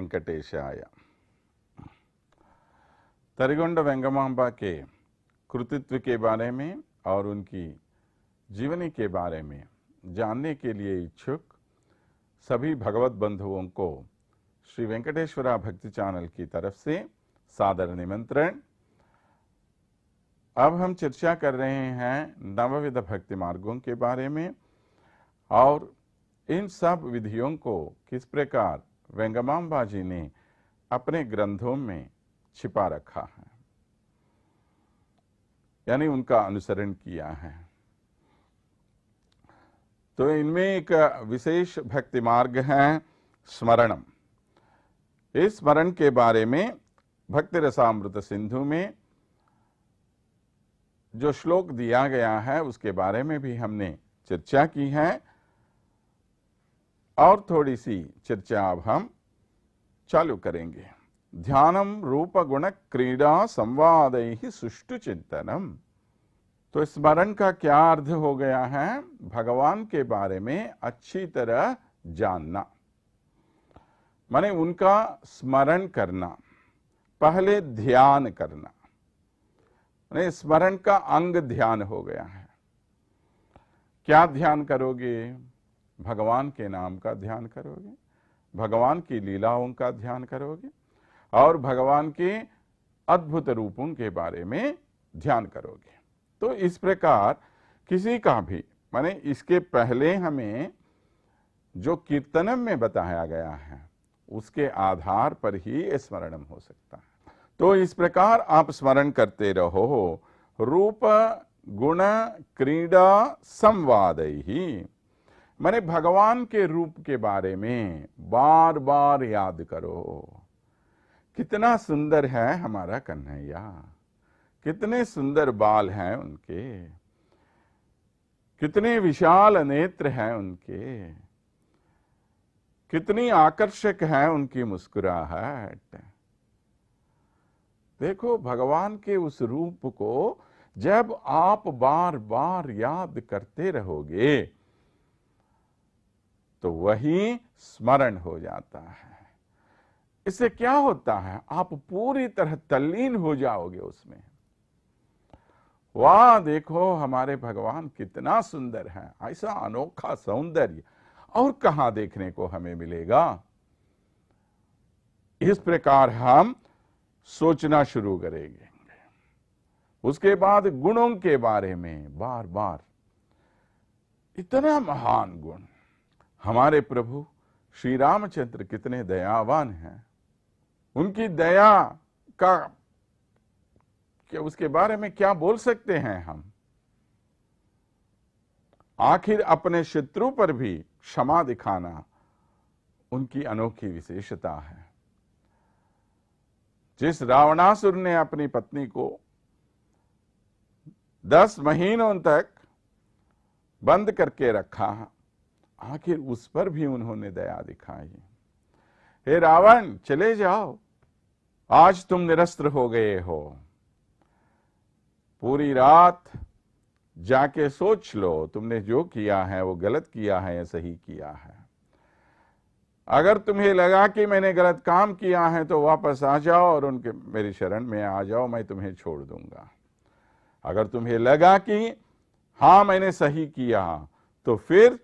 वेंकटेशाय। तरिगोंड वेंगमांबा के कृतित्व के बारे में और उनकी जीवनी के बारे में जानने के लिए इच्छुक सभी भगवत बंधुओं को श्री वेंकटेश्वरा भक्ति चैनल की तरफ से सादर निमंत्रण। अब हम चर्चा कर रहे हैं नवविध भक्ति मार्गों के बारे में और इन सब विधियों को किस प्रकार वेंगमांबा जी ने अपने ग्रंथों में छिपा रखा है, यानी उनका अनुसरण किया है। तो इनमें एक विशेष भक्ति मार्ग है स्मरणम। इस स्मरण के बारे में भक्ति रसामृत सिंधु में जो श्लोक दिया गया है उसके बारे में भी हमने चर्चा की है और थोड़ी सी चर्चा अब हम चालू करेंगे। ध्यानम रूप गुण क्रीड़ा संवादैहि सुष्ठु चिंतनम। तो स्मरण का क्या अर्थ हो गया है? भगवान के बारे में अच्छी तरह जानना, माने उनका स्मरण करना, पहले ध्यान करना। माने स्मरण का अंग ध्यान हो गया है। क्या ध्यान करोगे? भगवान के नाम का ध्यान करोगे, भगवान की लीलाओं का ध्यान करोगे और भगवान के अद्भुत रूपों के बारे में ध्यान करोगे। तो इस प्रकार किसी का भी, माने इसके पहले हमें जो कीर्तनम में बताया गया है उसके आधार पर ही स्मरणम हो सकता है। तो इस प्रकार आप स्मरण करते रहो। रूप गुण क्रीड़ा संवादैहि, माने भगवान के रूप के बारे में बार बार याद करो। कितना सुंदर है हमारा कन्हैया, कितने सुंदर बाल हैं उनके, कितने विशाल नेत्र हैं उनके, कितनी आकर्षक है उनकी मुस्कुराहट। देखो, भगवान के उस रूप को जब आप बार बार याद करते रहोगे तो वही स्मरण हो जाता है। इससे क्या होता है? आप पूरी तरह तल्लीन हो जाओगे उसमें। वाह, देखो हमारे भगवान कितना सुंदर है। ऐसा अनोखा सौंदर्य और कहां देखने को हमें मिलेगा? इस प्रकार हम सोचना शुरू करेंगे। उसके बाद गुणों के बारे में बार बार, इतना महान गुण हमारे प्रभु श्री रामचंद्र कितने दयावान हैं। उनकी दया का क्या, उसके बारे में क्या बोल सकते हैं हम? आखिर अपने शत्रु पर भी क्षमा दिखाना उनकी अनोखी विशेषता है। जिस रावणासुर ने अपनी पत्नी को 10 महीनों तक बंद करके रखा, आखिर उस पर भी उन्होंने दया दिखाई। हे रावण, चले जाओ, आज तुम निरस्त्र हो गए हो। पूरी रात जाके सोच लो, तुमने जो किया है वो गलत किया है या सही किया है। अगर तुम्हें लगा कि मैंने गलत काम किया है तो वापस आ जाओ और उनके मेरी शरण में आ जाओ, मैं तुम्हें छोड़ दूंगा। अगर तुम्हें लगा कि हाँ मैंने सही किया तो फिर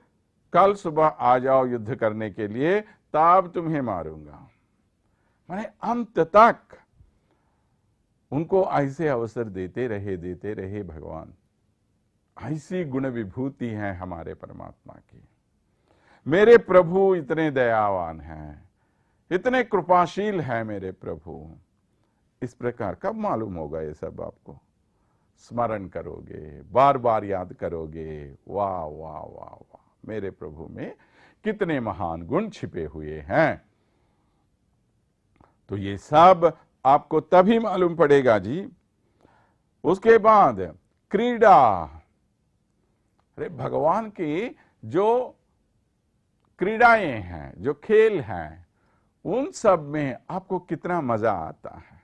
कल सुबह आ जाओ युद्ध करने के लिए, तब तुम्हें मारूंगा। माने अंत तक उनको ऐसे अवसर देते रहे भगवान। ऐसी गुण विभूति है हमारे परमात्मा की। मेरे प्रभु इतने दयावान हैं, इतने कृपाशील हैं मेरे प्रभु। इस प्रकार कब मालूम होगा ये सब आपको? स्मरण करोगे, बार बार याद करोगे। वाह वाह वाह वाह, मेरे प्रभु में कितने महान गुण छिपे हुए हैं। तो ये सब आपको तभी मालूम पड़ेगा जी। उसके बाद क्रीड़ा। अरे भगवान की जो क्रीड़ाएं हैं, जो खेल हैं, उन सब में आपको कितना मजा आता है।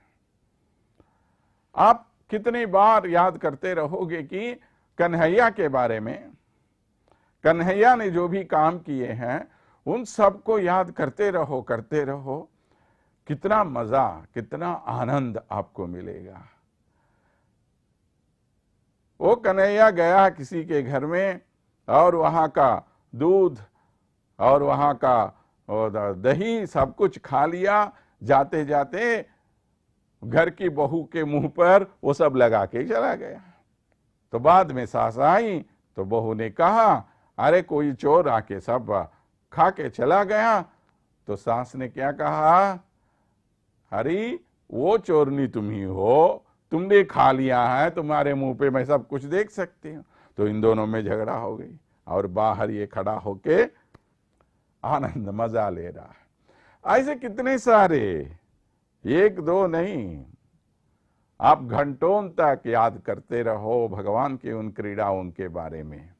आप कितनी बार याद करते रहोगे कि कन्हैया के बारे में, कन्हैया ने जो भी काम किए हैं उन सबको याद करते रहो। कितना मजा, कितना आनंद आपको मिलेगा। वो कन्हैया गया किसी के घर में और वहां का दूध और वहां का दही सब कुछ खा लिया, जाते जाते घर की बहू के मुंह पर वो सब लगा के चला गया। तो बाद में सास आई तो बहू ने कहा, अरे कोई चोर आके सब खा के चला गया। तो सास ने क्या कहा, अरे वो चोरनी तुम ही हो, तुमने खा लिया है, तुम्हारे मुंह पे मैं सब कुछ देख सकती हूँ। तो इन दोनों में झगड़ा हो गई और बाहर ये खड़ा होके आनंद मजा ले रहा है। ऐसे कितने सारे, एक दो नहीं, आप घंटों तक याद करते रहो भगवान की उन क्रीड़ाओं के बारे में।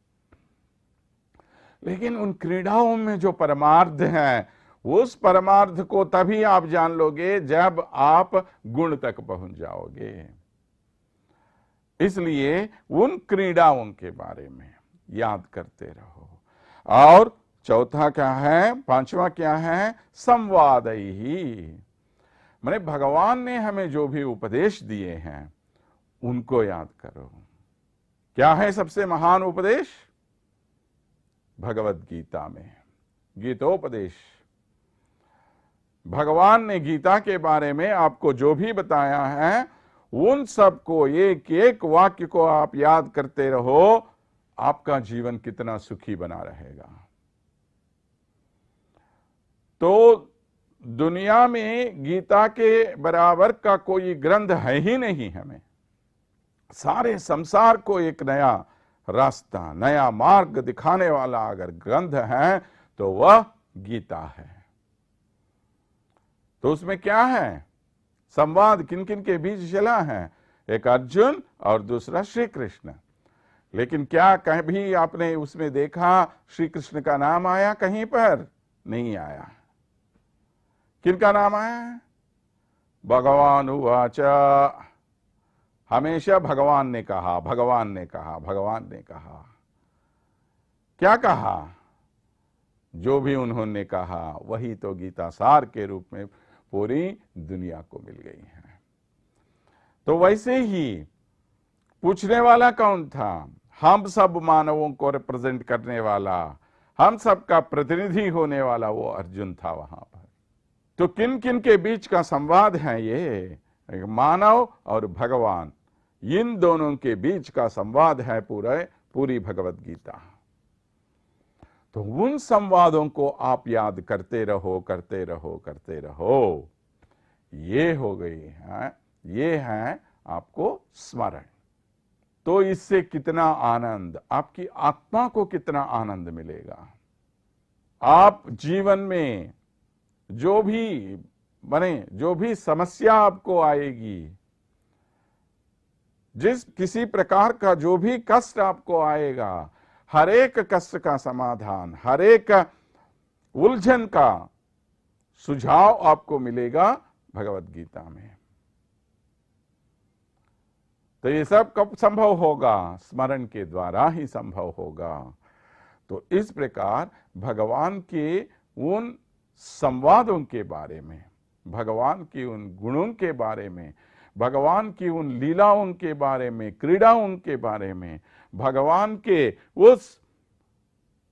लेकिन उन क्रीड़ाओं में जो परमार्थ है, उस परमार्थ को तभी आप जान लोगे जब आप गुण तक पहुंच जाओगे। इसलिए उन क्रीड़ाओं के बारे में याद करते रहो। और चौथा क्या है, पांचवा क्या है, संवाद ही, माने भगवान ने हमें जो भी उपदेश दिए हैं उनको याद करो। क्या है सबसे महान उपदेश? भगवत गीता में गीतोपदेश। भगवान ने गीता के बारे में आपको जो भी बताया है, उन सब को एक एक वाक्य को आप याद करते रहो, आपका जीवन कितना सुखी बना रहेगा। तो दुनिया में गीता के बराबर का कोई ग्रंथ है ही नहीं। हमें सारे संसार को एक नया रास्ता, नया मार्ग दिखाने वाला अगर ग्रंथ है तो वह गीता है। तो उसमें क्या है, संवाद किन किन के बीच चला है, एक अर्जुन और दूसरा श्री कृष्ण। लेकिन क्या कभी आपने उसमें देखा श्री कृष्ण का नाम आया? कहीं पर नहीं आया। किनका नाम आया? भगवान उवाच। हमेशा भगवान ने कहा, भगवान ने कहा, भगवान ने कहा। क्या कहा? जो भी उन्होंने कहा वही तो गीता सार के रूप में पूरी दुनिया को मिल गई है। तो वैसे ही पूछने वाला कौन था? हम सब मानवों को रिप्रेजेंट करने वाला, हम सब का प्रतिनिधि होने वाला वो अर्जुन था वहां पर। तो किन किन के बीच का संवाद है ये? मानव और भगवान, इन दोनों के बीच का संवाद है पूरी भगवत गीता। तो उन संवादों को आप याद करते रहो, करते रहो, करते रहो। ये हो गई है, ये है आपको स्मरण। तो इससे कितना आनंद, आपकी आत्मा को कितना आनंद मिलेगा। आप जीवन में जो भी बने, जो भी समस्या आपको आएगी, जिस किसी प्रकार का जो भी कष्ट आपको आएगा, हर एक कष्ट का समाधान, हर एक उलझन का सुझाव आपको मिलेगा भगवत गीता में। तो ये सब कब संभव होगा? स्मरण के द्वारा ही संभव होगा। तो इस प्रकार भगवान के उन संवादों के बारे में, भगवान की उन गुणों के बारे में, भगवान की उन लीलाओं के बारे में, क्रीड़ाओं के बारे में, भगवान के उस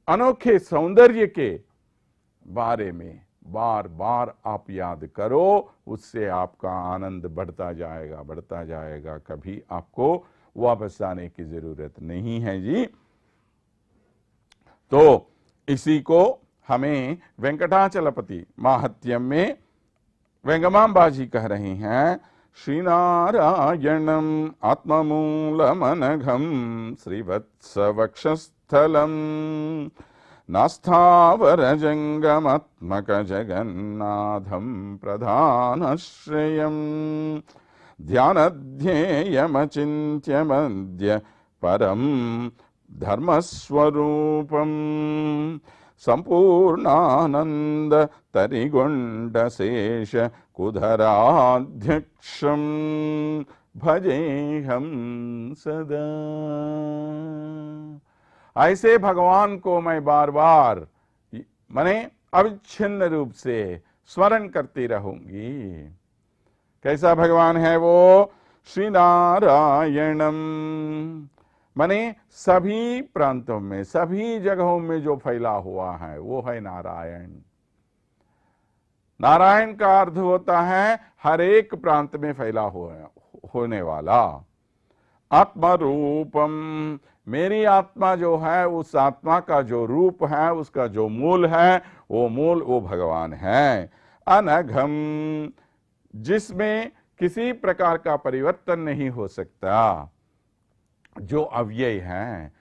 अनोखे सौंदर्य के बारे में बार बार आप याद करो। उससे आपका आनंद बढ़ता जाएगा, बढ़ता जाएगा। कभी आपको वापस आने की जरूरत नहीं है जी। तो इसी को हमें वेंकटाचलपति माहात्म्यम में वेंगमांबा जी कह रही हैं, श्रीनारायणम आत्ममूलमनघम श्रीवत्सवक्षस्थलम नास्थावरजंगमात्मक जगन्नाथम प्रधानश्रयम् ध्यानध्येयमचिन्त्यमद्य परम धर्मस्वरूपम् संपूर्णानंद तरिगुंडशेष कुधराध्यक्षम भजेहम सदा। ऐसे भगवान को मैं बार बार, माने अविच्छिन्न रूप से स्मरण करती रहूंगी। कैसा भगवान है वो? श्री नारायणम, माने सभी प्रांतों में, सभी जगहों में जो फैला हुआ है वो है नारायण। नारायण का अर्थ होता है हर एक प्रांत में फैला होने वाला। आत्मरूपम, मेरी आत्मा जो है, उस आत्मा का जो रूप है, उसका जो मूल है, वो भगवान है। अनघम, जिसमें किसी प्रकार का परिवर्तन नहीं हो सकता, जो अव्यय है।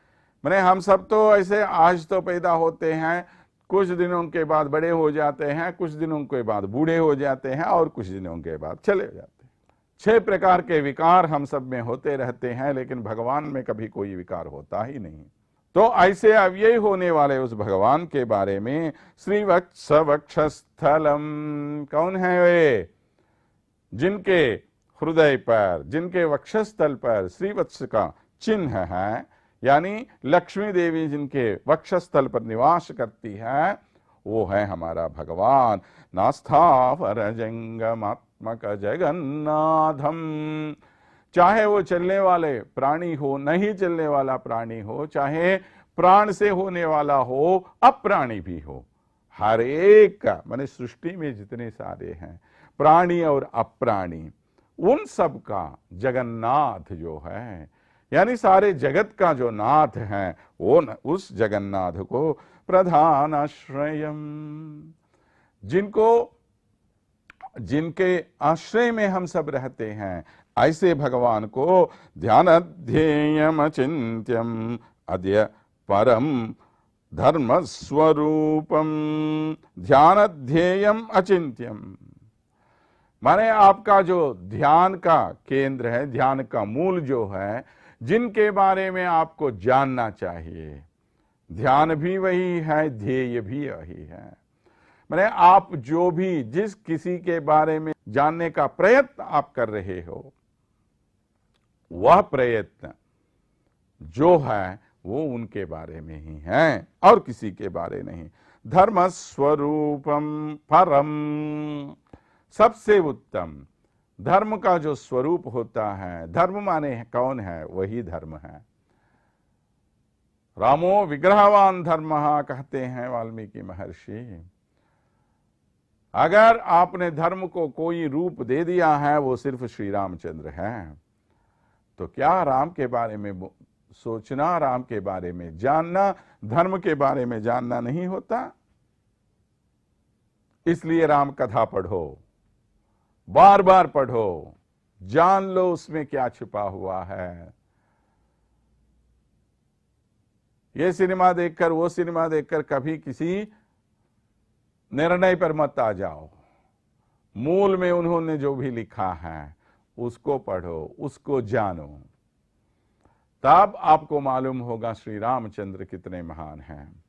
माने हम सब तो ऐसे आज तो पैदा होते हैं, कुछ दिनों के बाद बड़े हो जाते हैं, कुछ दिनों के बाद बूढ़े हो जाते हैं और कुछ दिनों के बाद चले जाते हैं। 6 प्रकार के विकार हम सब में होते रहते हैं, लेकिन भगवान में कभी कोई विकार होता ही नहीं। तो ऐसे अव्यय होने वाले उस भगवान के बारे में श्रीवत्स वक्षस्थलम, कौन है वे? जिनके हृदय पर, जिनके वक्षस्थल पर श्रीवत्स का चिन्ह है, यानी लक्ष्मी देवी जिनके वक्षस्थल पर निवास करती है, वो है हमारा भगवान। नास्थावर जंगमात्मक जगन्नाथम, चाहे वो चलने वाले प्राणी हो, नहीं चलने वाला प्राणी हो, चाहे प्राण से होने वाला हो, अप्राणी भी हो, हर एक का, माने सृष्टि में जितने सारे हैं प्राणी और अप्राणी, उन सब का जगन्नाथ जो है, यानी सारे जगत का जो नाथ है, वो उस जगन्नाथ को प्रधान आश्रयम, जिनके आश्रय में हम सब रहते हैं, ऐसे भगवान को ध्यानध्येयम अचिंत्यम अद्य परम धर्म स्वरूपम। ध्यानध्येयम अचिंत्यम, माने आपका जो ध्यान का केंद्र है, ध्यान का मूल जो है, जिनके बारे में आपको जानना चाहिए, ध्यान भी वही है, ध्येय भी वही है। माने आप जो भी जिस किसी के बारे में जानने का प्रयत्न आप कर रहे हो, वह प्रयत्न जो है वो उनके बारे में ही है और किसी के बारे नहीं। धर्म स्वरूपम परम, सबसे उत्तम धर्म का जो स्वरूप होता है, धर्म माने कौन है? वही धर्म है। रामो विग्रहवान धर्मः कहते हैं वाल्मीकि महर्षि। अगर आपने धर्म को कोई रूप दे दिया है, वो सिर्फ श्री रामचंद्र हैं। तो क्या राम के बारे में सोचना, राम के बारे में जानना, धर्म के बारे में जानना नहीं होता? इसलिए राम कथा पढ़ो, बार बार पढ़ो, जान लो उसमें क्या छुपा हुआ है। ये सिनेमा देखकर, वो सिनेमा देखकर कभी किसी निर्णय पर मत आ जाओ। मूल में उन्होंने जो भी लिखा है उसको पढ़ो, उसको जानो, तब आपको मालूम होगा श्री रामचंद्र कितने महान हैं।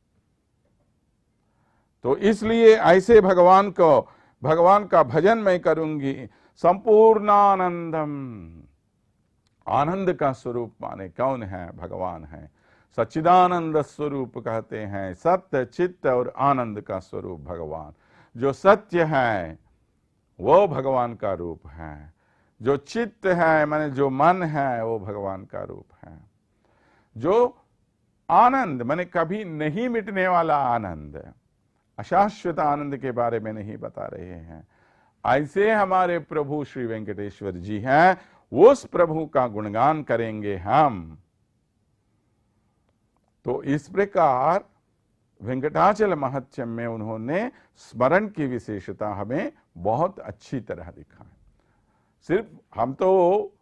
तो इसलिए ऐसे भगवान का भजन मैं करूंगी। संपूर्ण आनंदम, आनंद का स्वरूप माने कौन है? भगवान है। सच्चिदानंद स्वरूप कहते हैं, सत्य चित्त और आनंद का स्वरूप भगवान। जो सत्य है वो भगवान का रूप है, जो चित्त है माने जो मन है वो भगवान का रूप है, जो आनंद माने कभी नहीं मिटने वाला आनंद, अशाश्वत आनंद के बारे में नहीं बता रहे हैं। ऐसे हमारे प्रभु श्री वेंकटेश्वर जी हैं, उस प्रभु का गुणगान करेंगे हम। तो इस प्रकार वेंकटाचल महत्म्य में उन्होंने स्मरण की विशेषता हमें बहुत अच्छी तरह दिखाई। सिर्फ हम तो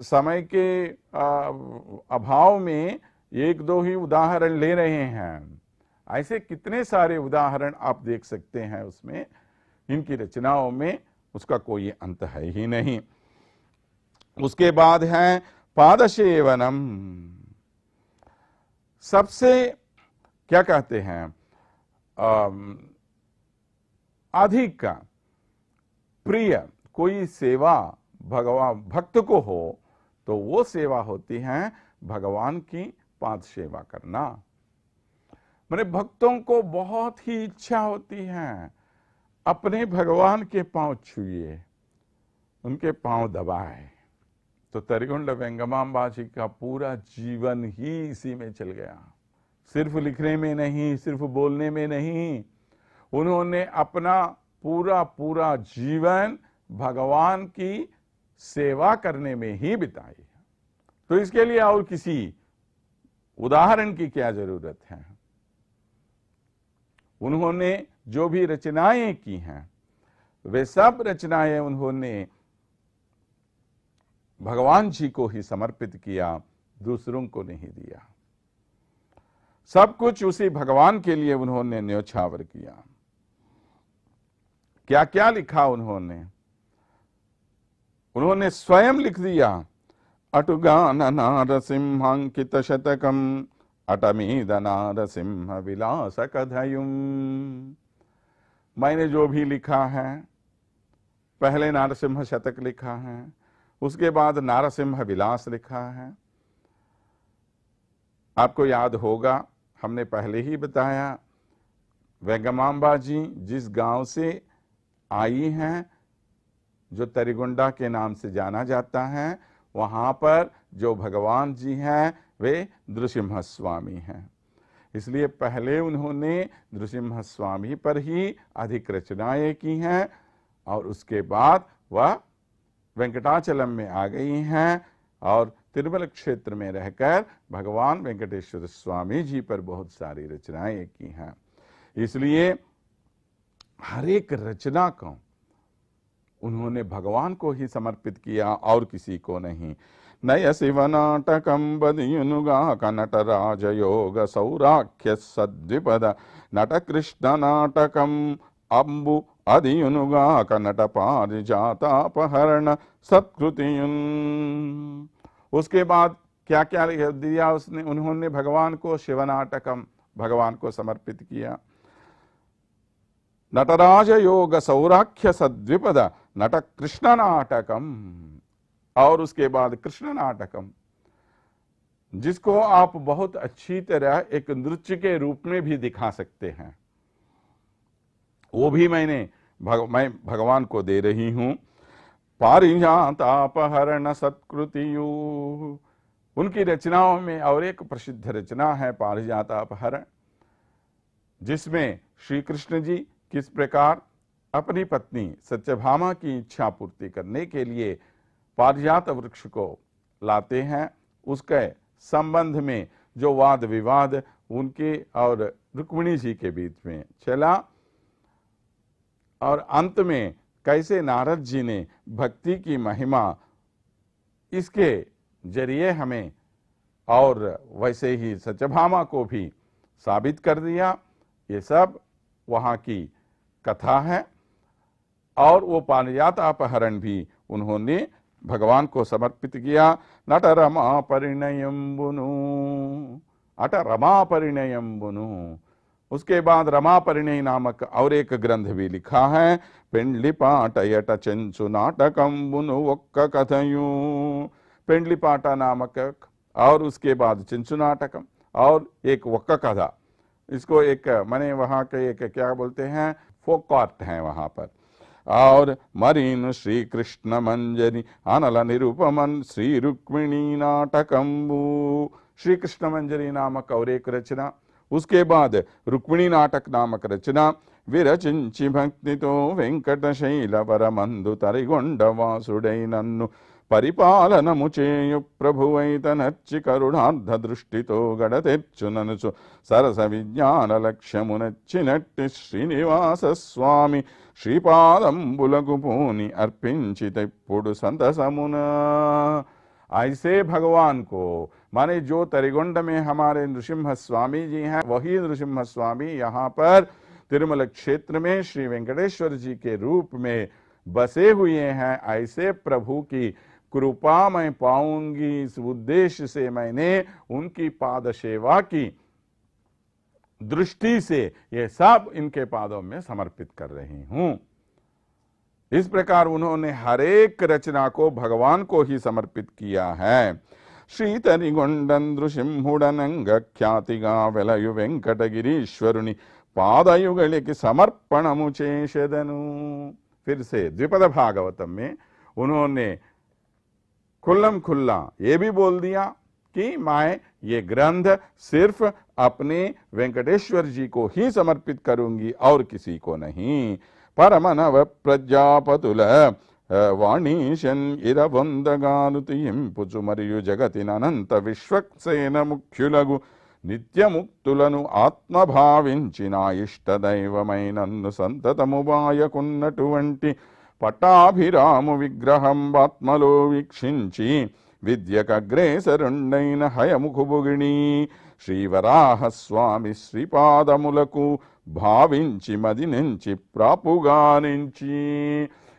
समय के अभाव में 1-2 ही उदाहरण ले रहे हैं, ऐसे कितने सारे उदाहरण आप देख सकते हैं उसमें, इनकी रचनाओं में उसका कोई अंत है ही नहीं। उसके बाद है पादसेवनम, सबसे क्या कहते हैं अधिक प्रिय कोई सेवा भगवान भक्त को हो तो वो सेवा होती है भगवान की पाद सेवा करना। मैंने भक्तों को बहुत ही इच्छा होती है अपने भगवान के पांव छुए, उनके पांव दबाए, तो तरिगुंड वेंगमांबा जी का पूरा जीवन ही इसी में चल गया। सिर्फ लिखने में नहीं, सिर्फ बोलने में नहीं, उन्होंने अपना पूरा पूरा जीवन भगवान की सेवा करने में ही बिताई। तो इसके लिए और किसी उदाहरण की क्या जरूरत है। उन्होंने जो भी रचनाएं की हैं, वे सब रचनाएं उन्होंने भगवान जी को ही समर्पित किया, दूसरों को नहीं दिया। सब कुछ उसी भगवान के लिए उन्होंने न्योछावर किया। क्या क्या लिखा उन्होंने? उन्होंने स्वयं लिख दिया, अटुगान नारसिंहांकित शतकम अटमीद नारसिंह विलास कथयुम। मैंने जो भी लिखा है, पहले नारसिंह शतक लिखा है, उसके बाद नारसिंह विलास लिखा है। आपको याद होगा, हमने पहले ही बताया, वेंगमांबा जी जिस गांव से आई हैं, जो तरिगुंडा के नाम से जाना जाता है, वहां पर जो भगवान जी हैं वे नृसिंह स्वामी हैं। इसलिए पहले उन्होंने नृसिंह स्वामी पर ही अधिक रचनाएं की हैं और उसके बाद वह वेंकटाचलम में आ गई हैं और तिरुमल क्षेत्र में रहकर भगवान वेंकटेश्वर स्वामी जी पर बहुत सारी रचनाएं की हैं। इसलिए हर एक रचना को उन्होंने भगवान को ही समर्पित किया और किसी को नहीं। नय शिव नाटकम बदियुनुगा का नटराज योग सौराख्य सद्विपद नट कृष्ण नाटकम अम्बु अधियुनुगा का नट पारिजातापहरण सत्कृतियुन। उसके बाद क्या क्या दिया उसने? उन्होंने भगवान को शिव नाटकम, भगवान को समर्पित किया। नटराज योग सौराख्य सद्विपद नट कृष्ण नाटकम, और उसके बाद कृष्ण नाटकम, जिसको आप बहुत अच्छी तरह एक नृत्य के रूप में भी दिखा सकते हैं, वो भी मैं भगवान को दे रही हूं। पारिजातापहरण सत्कृतियु, उनकी रचनाओं में और एक प्रसिद्ध रचना है पारिजातापहरण, जिसमें श्री कृष्ण जी किस प्रकार अपनी पत्नी सत्यभामा की इच्छा पूर्ति करने के लिए पारिजात वृक्ष को लाते हैं। उसके संबंध में जो वाद विवाद उनके और रुक्मिणी जी के बीच में चला, और अंत में कैसे नारद जी ने भक्ति की महिमा इसके जरिए हमें और वैसे ही सत्यभामा को भी साबित कर दिया, ये सब वहाँ की कथा है। और वो पारिजातापहरण भी उन्होंने भगवान को समर्पित किया। नट रमा परिणयम बुनु, अट रमा परिणयम बुनु। उसके बाद रमा परिणय नामक और एक ग्रंथ भी लिखा है, पेंडलिपाटयट चंचु नाटकम बुनु वक्क कथयू। पेंडलिपाटा नामक और उसके बाद चिंचु नाटकम और एक वक्क कथा, इसको एक मैंने वहाँ के एक क्या बोलते हैं फोक आर्ट है वहाँ पर। और मरीन श्री कृष्ण मंजरी अनल निरूपमन श्री रुक्मिणी नाटकम्बु, श्री कृष्ण मंजरी नामक और एक रचना। उसके बाद रुक्मिणी नाटक नामक रचना, विरचिंचि भक्ति तो वेंकटशैल वरमंदु तरिगొండ वासुडै नन्नु परिपालन मुचेयु प्रभुवैतनच्चि करुणार्ध दृष्टितो गडतेर्चुननुचु सरस विज्ञान लक्ष्यमुनच्चिनट्टि श्रीनिवास स्वामी श्रीपादंबुलकु पूनि अर्पिंचितिप्पुडु संतसमुना। ऐसे भगवान को माने जो तरिगొండ में हमारे नृसिंह स्वामी जी हैं, वही नृसिंह स्वामी यहाँ पर तिरुमल क्षेत्र में श्री वेंकटेश्वर जी के रूप में बसे हुए हैं। ऐसे प्रभु की कृपा मैं पाऊंगी, इस उद्देश्य से मैंने उनकी पाद सेवा की दृष्टि से ये सब इनके पादों में समर्पित कर रही हूं। इस प्रकार उन्होंने हर एक रचना को भगवान को ही समर्पित किया है। श्री तरिगొండ नृसिंहुडनंग ख्यातिगा वेलयु वेंकटगिरीश्वरुनि पादयुगलिकी समर्पणमु चेषदनु। फिर से द्विपद भागवतम में उन्होंने खुल्लम खुल्ला ये भी बोल दिया कि मैं ये ग्रंथ सिर्फ अपने वेंकटेश्वर जी को ही समर्पित करूंगी और किसी को नहीं। परमनव प्रजापतुल वाणीशन इरवंदगानुतियिंपुचु मरियु जगतिनंत विश्वक्सेन मुख्युलगु నిత్యముక్తులను ఆత్మభావించిన ఇష్టదైవమైనన్ను సంతతముబాయకున్నటువంటి పట్టాభిరాము విగ్రహం ఆత్మలో వీక్షించి విద్యకగ్రేసరుండైన హయముఖుబుగిణి శ్రీవరాహస్వామి శ్రీపాదములకు భావించి మది నుంచి ప్రాపుగానించి।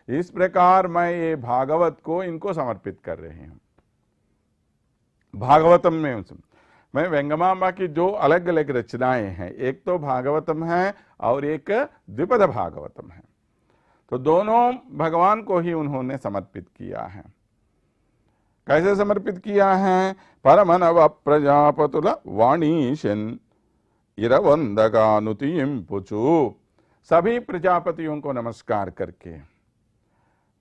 इस प्रकार मैं ये भागवत को इनको समर्पित कर रहे हैं। भागवतम में मैं वेंगमांबा की जो अलग अलग रचनाएं हैं, एक तो भागवतम है और एक द्विपद भागवतम है, तो दोनों भगवान को ही उन्होंने समर्पित किया है। कैसे समर्पित किया है? परमनव प्रजापतुल वाणीशन इरवंदगानुतियिंपुचु, सभी प्रजापतियों को नमस्कार करके,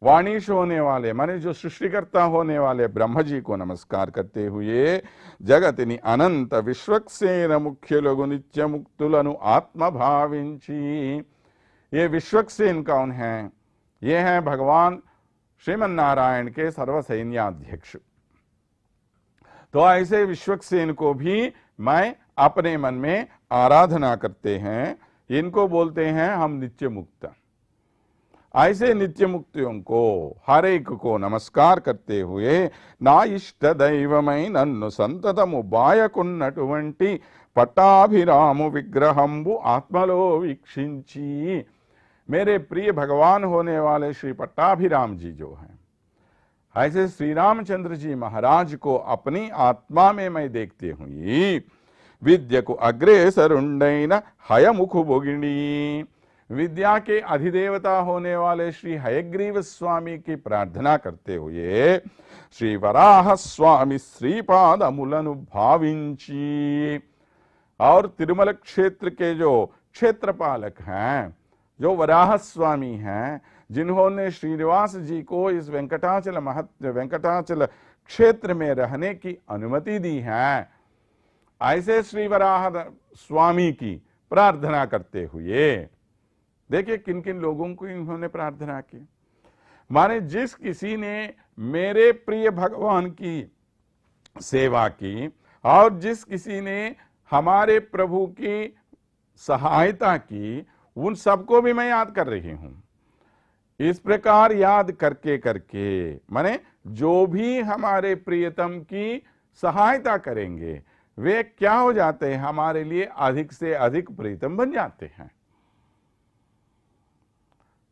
वाणीश होने वाले माने जो सृष्टिकर्ता होने वाले ब्रह्म जी को नमस्कार करते हुए जगतिनी अनंत विश्वक्सेन मुख्य लोगु नित्य मुक्तुలను आत्म भाविंची। ये विश्वक्सेन कौन है? ये हैं भगवान श्रीमन नारायण के सर्वसैन्याध्यक्ष। तो ऐसे विश्वक्सेन को भी मैं अपने मन में आराधना करते हैं, इनको बोलते हैं हम नित्य मुक्त। ऐसे नित्य मुक्तियों को हर एक को नमस्कार करते हुए ना इष्ट दैवमై నన్ను సంతతము బాయకున్నటువంటి పట్టాభిరాము విగ్రహంబు ఆత్మలో వీక్షించి। मेरे प्रिय भगवान होने वाले श्री पट्टाभिराम जी जो हैं, ऐसे श्री रामचंद्र जी महाराज को अपनी आत्मा में मैं देखते हुई विद्यकु अग्रेसरुंडैन हयमुखु बोगिणी, विद्या के अधिदेवता होने वाले श्री हयग्रीव स्वामी की प्रार्थना करते हुए श्री वराह स्वामी श्रीपादमुలను भाविंची। और तिरुमल क्षेत्र के जो क्षेत्रपालक हैं, जो वराह स्वामी हैं, जिन्होंने श्रीनिवास जी को इस वेंकटाचल क्षेत्र में रहने की अनुमति दी है, ऐसे श्री वराह स्वामी की प्रार्थना करते हुए देखिए किन किन लोगों को इन्होंने प्रार्थना की। माने जिस किसी ने मेरे प्रिय भगवान की सेवा की और जिस किसी ने हमारे प्रभु की सहायता की, उन सबको भी मैं याद कर रही हूं। इस प्रकार याद करके करके माने जो भी हमारे प्रियतम की सहायता करेंगे वे क्या हो जाते हैं? हमारे लिए अधिक से अधिक प्रियतम बन जाते हैं।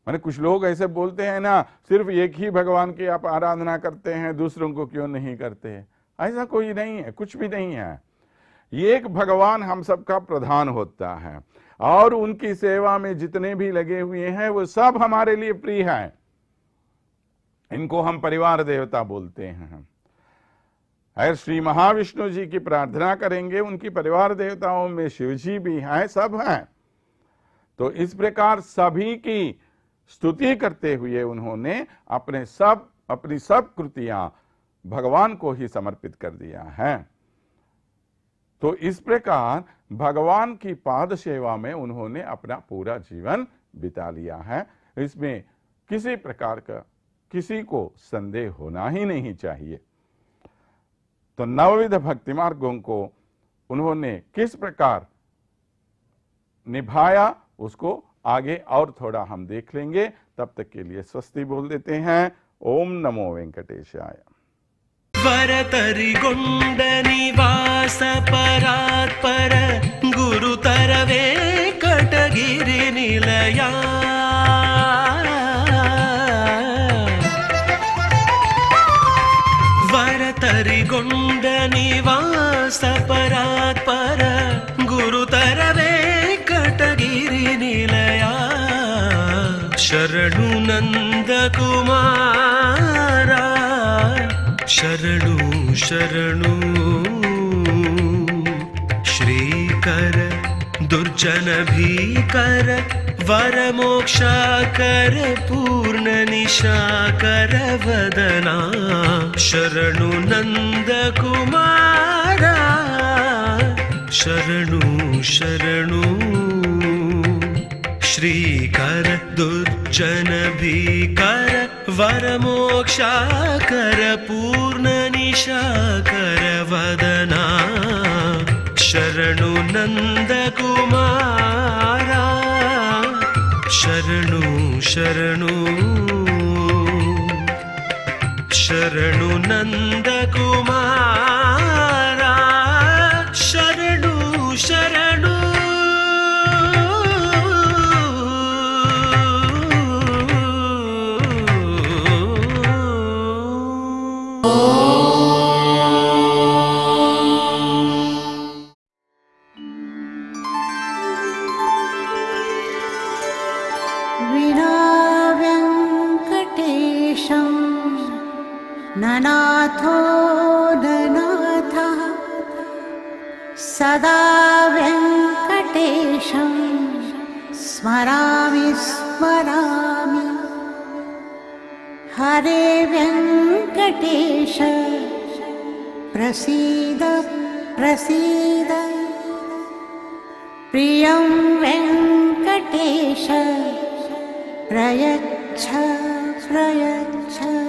माने कुछ लोग ऐसे बोलते हैं ना, सिर्फ एक ही भगवान की आप आराधना करते हैं, दूसरों को क्यों नहीं करते? ऐसा कोई नहीं है, कुछ भी नहीं है। एक भगवान हम सबका प्रधान होता है और उनकी सेवा में जितने भी लगे हुए हैं वो सब हमारे लिए प्रिय हैं। इनको हम परिवार देवता बोलते हैं। अगर श्री महाविष्णु जी की प्रार्थना करेंगे, उनकी परिवार देवताओं में शिव जी भी हैं, सब हैं। तो इस प्रकार सभी की स्तुति करते हुए उन्होंने अपनी सब कृतियां भगवान को ही समर्पित कर दिया है। तो इस प्रकार भगवान की पाद सेवा में उन्होंने अपना पूरा जीवन बिता लिया है। इसमें किसी प्रकार का किसी को संदेह होना ही नहीं चाहिए। तो नवविध भक्ति मार्गों को उन्होंने किस प्रकार निभाया उसको आगे और थोड़ा हम देख लेंगे। तब तक के लिए स्वस्ति बोल देते हैं। ओम नमो वेंकटेशाय। वरतरिगोंड निवास परात्पर गुरुतर वेंकटगिरि निलया। वरतरिगोंड निवास परात्पर गुरुतर वेंकटगिरि निलया। शरणु नंद कुमारा शरणु शरणु श्रीकर दुर्जन भीकर वर मोक्षाकर पूर्ण निशाकर वदना शरणु नंद कुमारा शरणु शरणु श्रीकर दुर्जन भीकर वर मोक्षाकर पूर्ण निशाकर वदना शरणु नंद कुमारा शरणु शरणु शरणु नंद कुमारा शरणु शरणु ननाथो ननाथः सदा वेङ्कटेशं स्मरामि स्मरामि हरे वेङ्कटेश प्रसीद प्रसीद प्रियं वेङ्कटेश प्रयच्छ प्रयच्छ